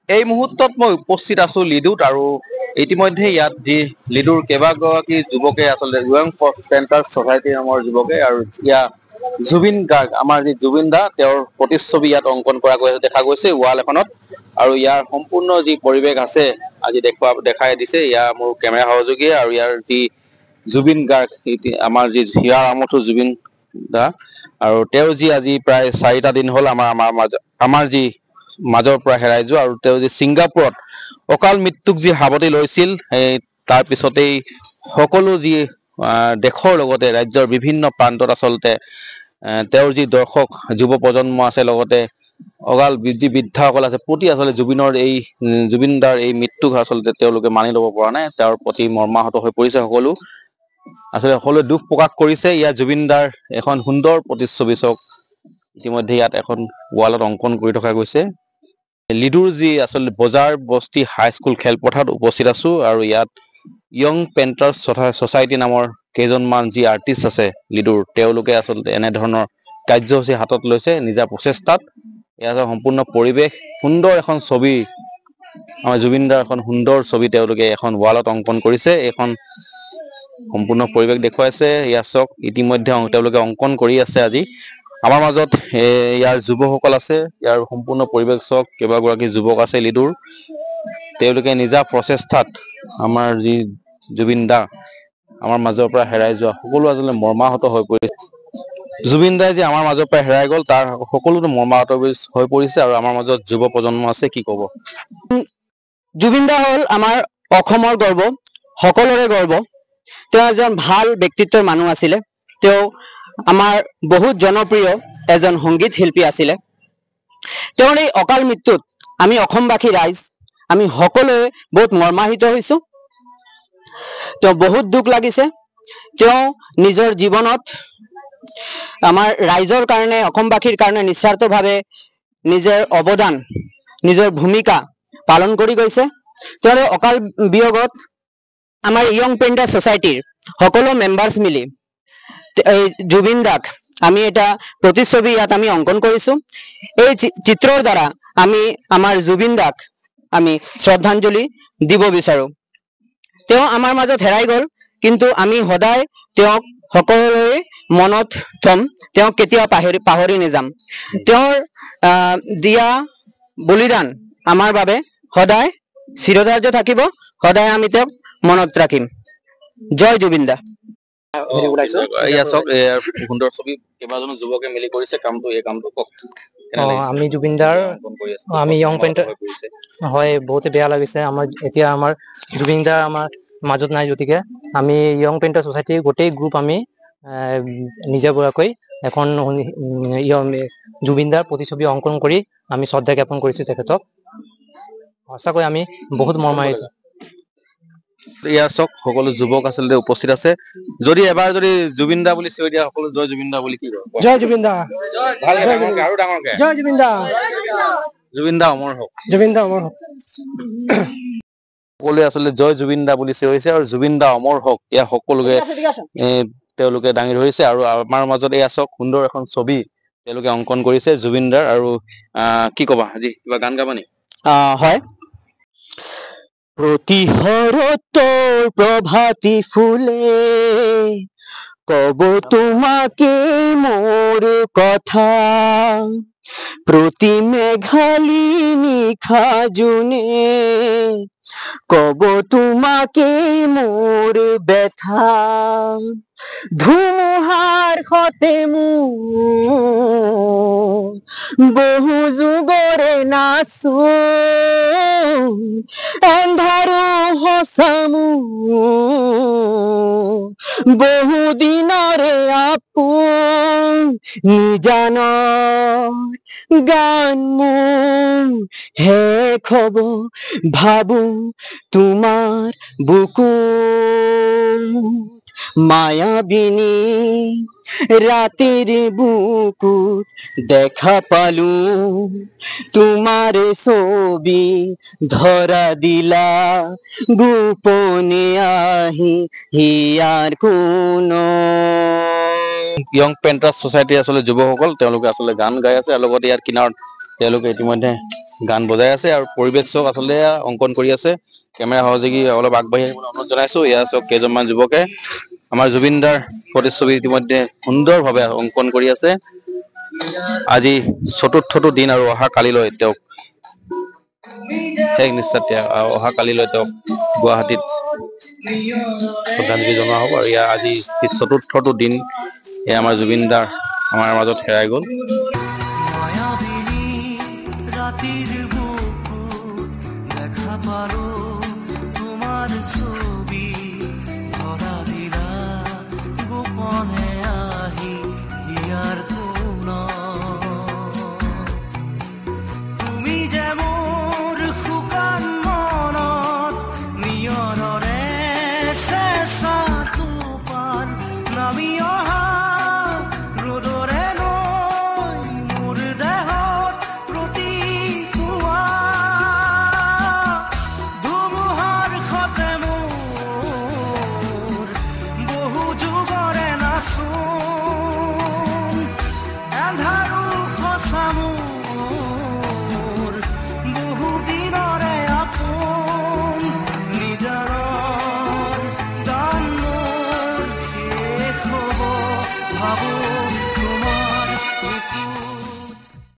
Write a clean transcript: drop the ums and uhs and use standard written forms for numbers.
এই মুহূৰ্তত মই উপস্থিত আছো লিডুত আৰু ইতিমধ্যে ইয়াত যি লিডুৰ কেইবাগৰাকী যুৱকে আচলতে য়ং পেণ্টাৰ্ছ ছ'চাইটি নামৰ যুৱকে আৰু ইয়াত জুবিন গাৰ্গ আমাৰ যি জুবিন দা তেওঁৰ প্ৰতিচ্ছবি ইয়াত অংকন কৰা দেখা গৈছে ৱাল এখনত আৰু ইয়াৰ সম্পূৰ্ণ যি পৰিৱেশ আছে আজি দেখাই দিছে ইয়াৰ মোৰ কেমেৰা সহযোগী আৰু ইয়াৰ যি জুবিন গাৰ্গ আমাৰ যি হিয়াৰ আমঠু জুবিন দা আৰু তেওঁ যি আজি প্ৰায় 4টা দিন হ'ল আমাৰ যি মাজৰ পৰা হেৰাই যোৱা আৰু তেওঁ যি ছিংগাপুৰত অকাল মৃত্যুক যি সাৱটি লৈছিল তাৰ পিছতেই সকলো যি দেশৰ লগতে ৰাজ্যৰ বিভিন্ন প্ৰান্তত আচলতে তেওঁৰ যি দৰ্শক যুৱ প্ৰজন্ম আছে লগতে অকাল যি বৃদ্ধাসকল আছে প্ৰতি আচলতে জুবিন দাৰ এই মৃত্যুক আচলতে তেওঁলোকে মানি ল'ব পৰা নাই তেওঁৰ প্ৰতি মৰ্মাহত হৈ পৰিছে সকলো আচলতে সকলোৱে দুখ প্ৰকাশ কৰিছে ইয়াত জুবিন দাৰ এখন সুন্দৰ প্ৰতিচ্ছবি চাওক ইতিমধ্যে ইয়াত এখন ৱালত অংকন কৰি থকা গৈছে লিডুৰ যি আচলতে বজাৰ বস্তি হাইস্কুল খেলপথাৰত উপস্থিত আছো আৰু ইয়াত য়ং পেণ্টাৰ্ছ ছ'চাইটি নামৰ কেইজনমান যি আৰ্টিষ্ট আছে লিডুৰ তেওঁলোকে আচলতে এনেধৰণৰ কাৰ্যসূচী হাতত লৈছে নিজা প্ৰচেষ্টাত ইয়াৰ সম্পূৰ্ণ পৰিৱেশ সুন্দৰ এখন ছবি আমাৰ জুবিন দাৰ এখন সুন্দৰ ছবি তেওঁলোকে এখন ৱালত অংকন কৰিছে এখন সম্পূৰ্ণ পৰিৱেশ দেখুৱাইছে ইয়াত চাওক ইতিমধ্যে তেওঁলোকে অংকন কৰি আছে আজি আমাৰ মাজত ইয়াৰ যুৱকসকল আছে ইয়াৰ সম্পূৰ্ণ পৰিৱেশ চাওক কেইবাগৰাকী যুৱক আছে লিডুৰ তেওঁলোকে নিজা প্ৰচেষ্টাত আমাৰ যি জুবিন দা আমাৰ মাজৰ পৰা হেৰাই যোৱা সকলো আচলতে মৰ্মাহত হৈ পৰিছে জুবিন দাই যে আমাৰ মাজৰ পৰা হেৰাই গ'ল তাৰ সকলোতো মৰ্মাহত হৈ পৰিছে আৰু আমাৰ মাজত যুৱ প্ৰজন্ম আছে কি ক'ব জুবিন দা হ'ল আমাৰ অসমৰ গৰ্ব সকলোৰে গৰ্ব তেওঁ এজন ভাল ব্যক্তিত্বৰ মানুহ আছিলে তেওঁ আমাৰ বহুত জনপ্ৰিয় এজন সংগীত শিল্পী আছিলে তেওঁৰ এই অকাল মৃত্যুত আমি অসমবাসী ৰাইজ আমি সকলোৱে বহুত মৰ্মাহিত হৈছো তেওঁ বহুত দুখ লাগিছে তেওঁ নিজৰ জীৱনত আমাৰ ৰাইজৰ কাৰণে অসমবাসীৰ কাৰণে নিস্বাৰ্থভাৱে নিজৰ অৱদান নিজৰ ভূমিকা পালন কৰি গৈছে তেওঁৰ অকাল বিয়োগত আমাৰ য়ং পেণ্টাৰ্ছ ছ'চাইটিৰ সকলো মেম্বাৰ্ছ মিলি এই জুবিন দাক আমি এটা প্ৰতিচ্ছবি ইয়াত আমি অংকন কৰিছো এই চিত্ৰৰ দ্বাৰা আমি আমাৰ জুবিন দাক আমি শ্ৰদ্ধাঞ্জলি দিব বিচাৰো তেওঁ আমাৰ মাজত হেৰাই গ'ল কিন্তু আমি সদায় তেওঁক সকলোৰে মনত থম তেওঁক কেতিয়াও পাহৰি নাযাম তেওঁৰ দিয়া বলিদান আমাৰ বাবে সদায় চিৰধাৰ্য থাকিব সদায় আমি তেওঁক মনত ৰাখিম জয় জুবিন দা সুন্দৰ ছবি কেইবাজনো যুৱকে মিলি কৰিছে কামটো এই কামটো কওক আমি জুবিন দাৰ আমি য়ং পেণ্টাৰ হয় বহুতে বেয়া লাগিছে এতিয়া আমাৰ জুবিন দা আমাৰ মাজত নাই গতিকে আমি য়ং পেণ্টাৰ ছ'চাইটিৰ গোটেই গ্ৰুপ আমি নিজাবৰাকৈ এখন জুবিন দাৰ প্ৰতিচ্ছবি অংকন কৰি আমি শ্ৰদ্ধা জ্ঞাপন কৰিছো তেখেতক সঁচাকৈ আমি বহুত মৰ্মাহিত ইয়াৰ চক সকলো যুৱক আচলতে উপস্থিত আছে যদি এবাৰ যদি জুবিন দা বুলি চিঞৰি দিয়া সকলো জয় জুবিন দা বুলি কি কয় জয় জুবিন দা আৰু ডাঙৰকে জয় জুবিন দা জুবিন দা অমৰ হওক জুবিন দা অমৰ হওক সকলোৱে আচলতে জয় জুবিন দা বুলি চিঞৰিছে আৰু জুবিন দা অমৰ হওক ইয়াৰ সকলোকে তেওঁলোকে দাঙি ধৰিছে আৰু আমাৰ মাজত এয়া চক সুন্দৰ এখন ছবি তেওঁলোকে অংকন কৰিছে জুবিন দাৰ আৰু কি কবা আজি কিবা গান গাবা নি হয় প্ৰতিহৰতৰ প্ৰভাতী ফুলে কব তোমাকে মোৰ কথা প্ৰতি মেঘালী নিশা জোনে কব তোমাকে মোৰ ব্যথা ধুমুহাৰ সতে মোৰ বহু যুগৰে নাচো এন্ধাৰো সঁচামো বহু দিনৰে আপোন নিজানৰ গান মোৰ শেষ হব ভাবো তোমাৰ বুকুত মায়াবিনী ৰাতিৰ বুকুত দেখা পালো তোমাৰে ছবি ধৰা দিলা গোপনে আহি হিয়াৰ কোন য়ং পেণ্টাৰ্ছ ছ'চাইটি আচলতে যুৱকসকল তেওঁলোকে আচলতে গান গাই আছে আৰু লগতে ইয়াৰ কিনাৰত তেওঁলোকে ইতিমধ্যে গান বজাই আছে আৰু পৰিৱেশ চাওক আচলতে অংকন কৰি আছে কেমেৰা সহযোগী অলপ আগবাঢ়ি আহিবলৈ অনুৰোধ জনাইছো এয়া চাওক কেইজনমান যুৱকে আমাৰ জুবিন দাৰ প্ৰতিচ্ছবি ইতিমধ্যে সুন্দৰভাৱে অংকন কৰি আছে আজি চতুৰ্থটো দিন আৰু অহা কালিলৈ তেওঁক শেষ নিশ্চয় অহা কালিলৈ তেওঁক গুৱাহাটীত শ্ৰদ্ধাঞ্জলি জনোৱা হ'ব আৰু ইয়াৰ আজি চতুৰ্থটো দিন এয়া আমাৰ জুবিন দাৰ আমাৰ মাজত হেৰাই গ'ল মায়াবিনী ৰাতিৰ বুকুত দেখা পালো